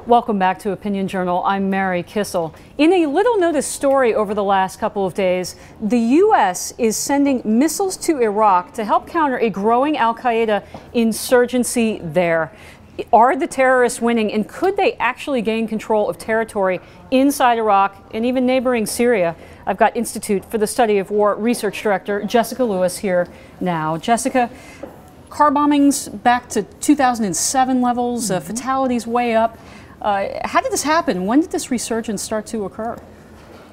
Welcome back to Opinion Journal. I'm Mary Kissel. In a little noticed story over the last couple of days, the U.S. is sending missiles to Iraq to help counter a growing al-Qaeda insurgency there. Are the terrorists winning, and could they actually gain control of territory inside Iraq and even neighboring Syria? I've got Institute for the Study of War Research Director Jessica Lewis here now. Jessica, car bombings back to 2007 levels, fatalities way up. How did this happen? When did this resurgence start to occur?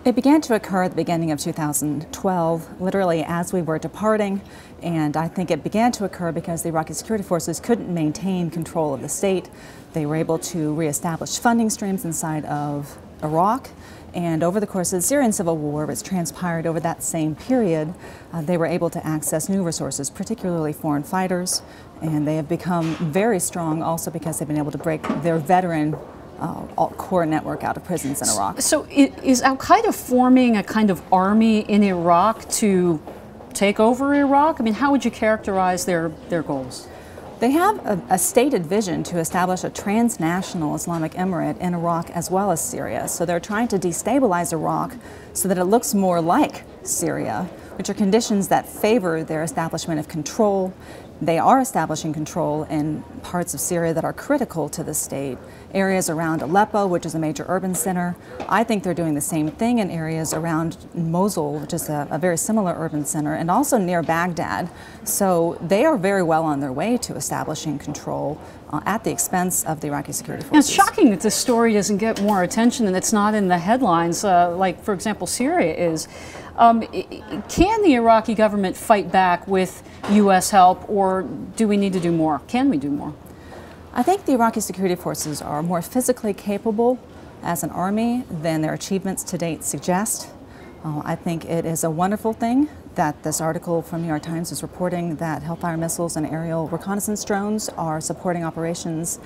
It began to occur at the beginning of 2012, literally as we were departing, and I think it began to occur because the Iraqi security forces couldn't maintain control of the state. They were able to reestablish funding streams inside of Iraq, and over the course of the Syrian civil war, which transpired over that same period, they were able to access new resources, particularly foreign fighters, and they have become very strong also because they've been able to break their veteran core network out of prisons in Iraq. So is al-Qaeda forming a kind of army in Iraq to take over Iraq? I mean, how would you characterize their goals? They have a stated vision to establish a transnational Islamic emirate in Iraq as well as Syria. So they're trying to destabilize Iraq so that it looks more like Syria, which are conditions that favor their establishment of control. They are establishing control in parts of Syria that are critical to the state, areas around Aleppo, which is a major urban center. I think they're doing the same thing in areas around Mosul, which is a very similar urban center, and also near Baghdad. So they are very well on their way to establishing control at the expense of the Iraqi security forces. It's shocking that this story doesn't get more attention and it's not in the headlines, like, for example, Syria is. Can the Iraqi government fight back with U.S. help, or do we need to do more? Can we do more? I think the Iraqi security forces are more physically capable as an army than their achievements to date suggest. I think it is a wonderful thing that this article from New York Times is reporting that Hellfire missiles and aerial reconnaissance drones are supporting operations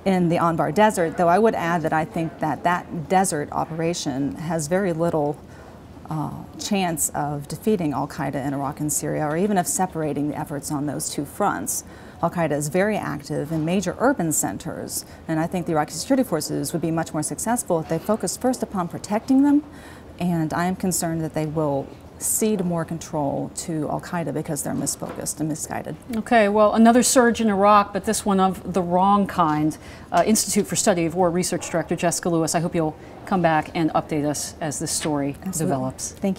in the Anbar Desert, though I would add that I think that that desert operation has very little chance of defeating al-Qaeda in Iraq and Syria, or even of separating the efforts on those two fronts. Al-Qaeda is very active in major urban centers, and I think the Iraqi security forces would be much more successful if they focused first upon protecting them, and I am concerned that they will cede more control to al-Qaeda because they're misfocused and misguided. Okay, well, another surge in Iraq, but this one of the wrong kind. Institute for Study of War Research Director Jessica Lewis, I hope you'll come back and update us as this story develops. Thank you.